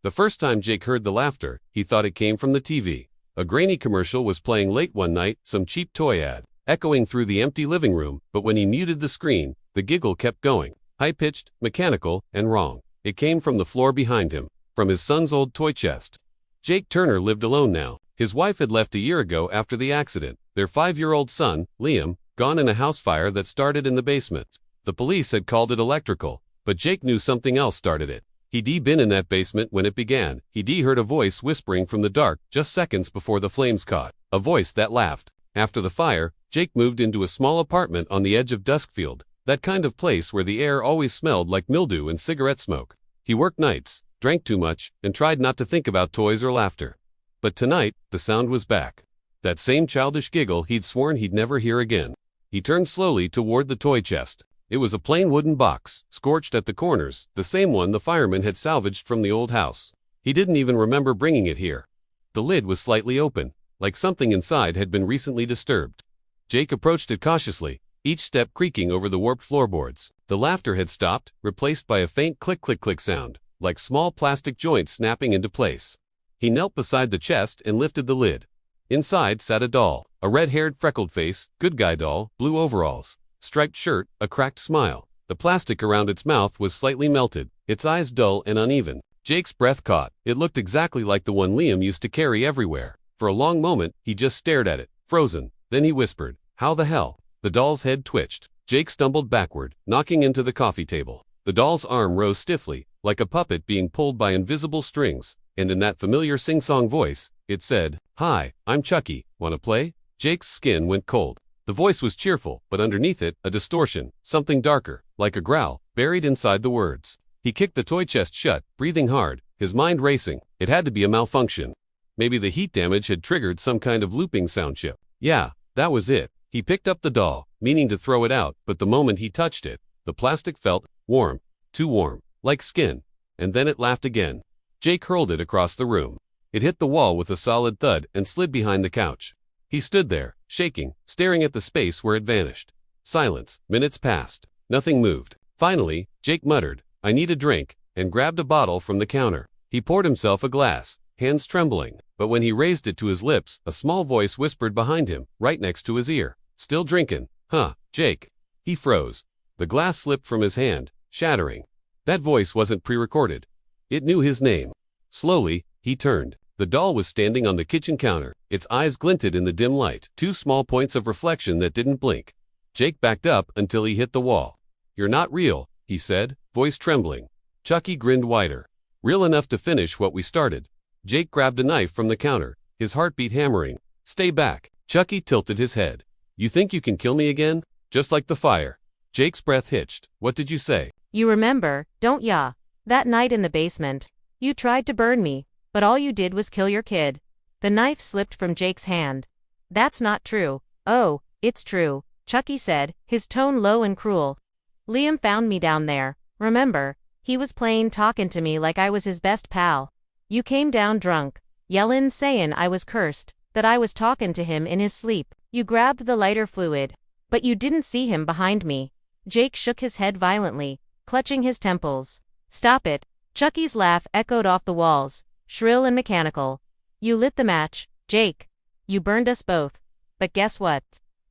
The first time Jake heard the laughter, he thought it came from the TV. A grainy commercial was playing late one night, some cheap toy ad, echoing through the empty living room, but when he muted the screen, the giggle kept going. High-pitched, mechanical, and wrong. It came from the floor behind him, from his son's old toy chest. Jake Turner lived alone now. His wife had left a year ago after the accident. Their 5-year-old son, Liam, gone in a house fire that started in the basement. The police had called it electrical, but Jake knew something else started it. He'd been in that basement when it began. He'd heard a voice whispering from the dark just seconds before the flames caught. A voice that laughed. After the fire, Jake moved into a small apartment on the edge of Duskfield, that kind of place where the air always smelled like mildew and cigarette smoke. He worked nights, drank too much, and tried not to think about toys or laughter. But tonight, the sound was back. That same childish giggle he'd sworn he'd never hear again. He turned slowly toward the toy chest. It was a plain wooden box, scorched at the corners, the same one the fireman had salvaged from the old house. He didn't even remember bringing it here. The lid was slightly open, like something inside had been recently disturbed. Jake approached it cautiously, each step creaking over the warped floorboards. The laughter had stopped, replaced by a faint click-click-click sound, like small plastic joints snapping into place. He knelt beside the chest and lifted the lid. Inside sat a doll, a red-haired freckled face, good guy doll, blue overalls, striped shirt, a cracked smile. The plastic around its mouth was slightly melted, its eyes dull and uneven. Jake's breath caught. It looked exactly like the one Liam used to carry everywhere. For a long moment, he just stared at it, frozen. Then he whispered, "How the hell?" The doll's head twitched. Jake stumbled backward, knocking into the coffee table. The doll's arm rose stiffly, like a puppet being pulled by invisible strings, and in that familiar sing-song voice, it said, "Hi, I'm Chucky, wanna play?" Jake's skin went cold. The voice was cheerful, but underneath it, a distortion, something darker, like a growl, buried inside the words. He kicked the toy chest shut, breathing hard, his mind racing. It had to be a malfunction. Maybe the heat damage had triggered some kind of looping sound chip. Yeah, that was it. He picked up the doll, meaning to throw it out, but the moment he touched it, the plastic felt warm, too warm, like skin. And then it laughed again. Jake hurled it across the room. It hit the wall with a solid thud and slid behind the couch. He stood there, shaking, staring at the space where it vanished. Silence. Minutes passed. Nothing moved. Finally, Jake muttered, "I need a drink," and grabbed a bottle from the counter. He poured himself a glass, hands trembling, but when he raised it to his lips, a small voice whispered behind him, right next to his ear, "Still drinking, huh, Jake?" He froze. The glass slipped from his hand, shattering. That voice wasn't pre-recorded. It knew his name. Slowly, he turned. The doll was standing on the kitchen counter. Its eyes glinted in the dim light, two small points of reflection that didn't blink. Jake backed up until he hit the wall. "You're not real," he said, voice trembling. Chucky grinned wider. "Real enough to finish what we started." Jake grabbed a knife from the counter, his heartbeat hammering. "Stay back." Chucky tilted his head. "You think you can kill me again? Just like the fire?" Jake's breath hitched. "What did you say?" "You remember, don't ya? That night in the basement. You tried to burn me, but all you did was kill your kid." The knife slipped from Jake's hand. "That's not true." "Oh, it's true," Chucky said, his tone low and cruel. "Liam found me down there, remember? He was playing talkin' to me like I was his best pal. You came down drunk, yellin' sayin' I was cursed, that I was talkin' to him in his sleep. You grabbed the lighter fluid, but you didn't see him behind me." Jake shook his head violently, clutching his temples. "Stop it." Chucky's laugh echoed off the walls, shrill and mechanical. "You lit the match, Jake. You burned us both. But guess what?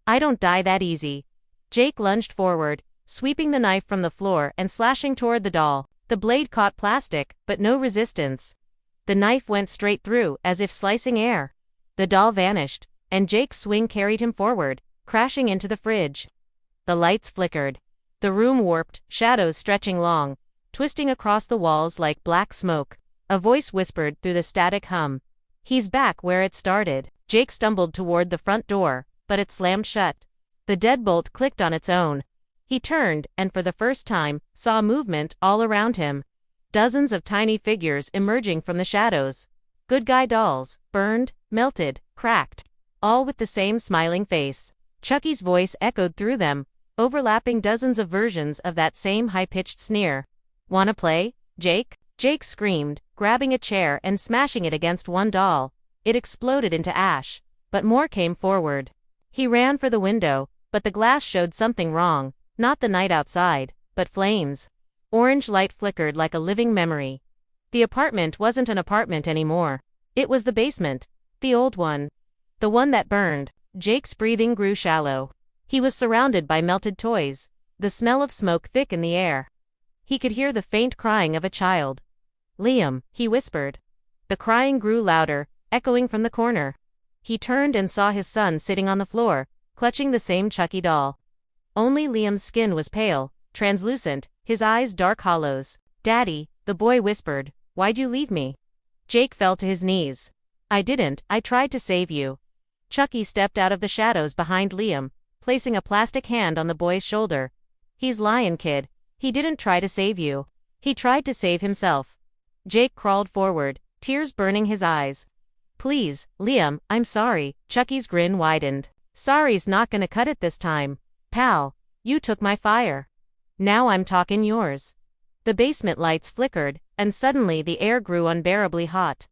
I don't die that easy." Jake lunged forward, sweeping the knife from the floor and slashing toward the doll. The blade caught plastic, but no resistance. The knife went straight through, as if slicing air. The doll vanished, and Jake's swing carried him forward, crashing into the fridge. The lights flickered. The room warped, shadows stretching long, twisting across the walls like black smoke. A voice whispered through the static hum. "He's back where it started." Jake stumbled toward the front door, but it slammed shut. The deadbolt clicked on its own. He turned, and for the first time, saw movement all around him. Dozens of tiny figures emerging from the shadows. Good guy dolls, burned, melted, cracked. All with the same smiling face. Chucky's voice echoed through them, overlapping dozens of versions of that same high-pitched sneer. "Wanna play, Jake?" Jake screamed, grabbing a chair and smashing it against one doll. It exploded into ash, but more came forward. He ran for the window, but the glass showed something wrong, not the night outside, but flames. Orange light flickered like a living memory. The apartment wasn't an apartment anymore. It was the basement. The old one. The one that burned. Jake's breathing grew shallow. He was surrounded by melted toys. The smell of smoke thick in the air. He could hear the faint crying of a child. "Liam," he whispered. The crying grew louder, echoing from the corner. He turned and saw his son sitting on the floor, clutching the same Chucky doll. Only Liam's skin was pale, translucent, his eyes dark hollows. "Daddy," the boy whispered, "why'd you leave me?" Jake fell to his knees. "I didn't, I tried to save you." Chucky stepped out of the shadows behind Liam, placing a plastic hand on the boy's shoulder. "He's lying, kid. He didn't try to save you. He tried to save himself." Jake crawled forward, tears burning his eyes. "Please, Liam, I'm sorry." Chucky's grin widened. "Sorry's not gonna cut it this time. Pal, you took my fire. Now I'm talking yours." The basement lights flickered, and suddenly the air grew unbearably hot.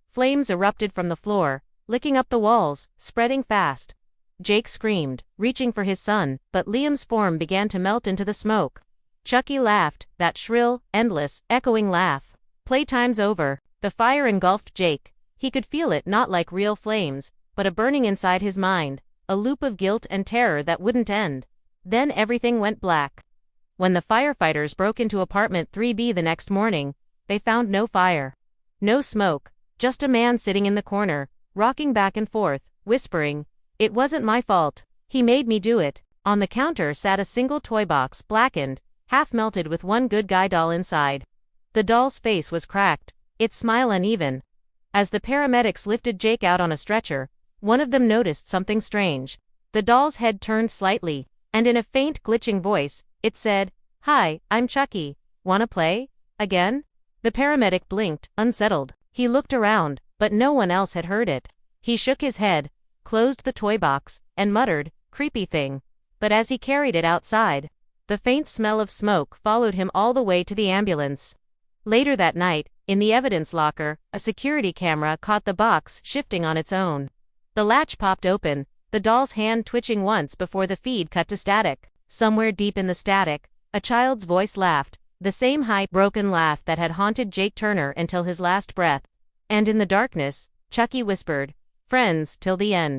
Flames erupted from the floor, licking up the walls, spreading fast. Jake screamed, reaching for his son, but Liam's form began to melt into the smoke. Chucky laughed, that shrill, endless, echoing laugh. "Playtime's over." The fire engulfed Jake. He could feel it, not like real flames, but a burning inside his mind, a loop of guilt and terror that wouldn't end. Then everything went black. When the firefighters broke into apartment 3B the next morning, they found no fire. No smoke, just a man sitting in the corner, rocking back and forth, whispering, "It wasn't my fault. He made me do it." On the counter sat a single toy box, blackened, half melted with one good guy doll inside. The doll's face was cracked, its smile uneven. As the paramedics lifted Jake out on a stretcher, one of them noticed something strange. The doll's head turned slightly, and in a faint, glitching voice, it said, "Hi, I'm Chucky. Wanna play? Again?" The paramedic blinked, unsettled. He looked around, but no one else had heard it. He shook his head, closed the toy box, and muttered, "Creepy thing." But as he carried it outside, the faint smell of smoke followed him all the way to the ambulance. Later that night, in the evidence locker, a security camera caught the box shifting on its own. The latch popped open, the doll's hand twitching once before the feed cut to static. Somewhere deep in the static, a child's voice laughed, the same high, broken laugh that had haunted Jake Turner until his last breath. And in the darkness, Chucky whispered, "Friends till the end."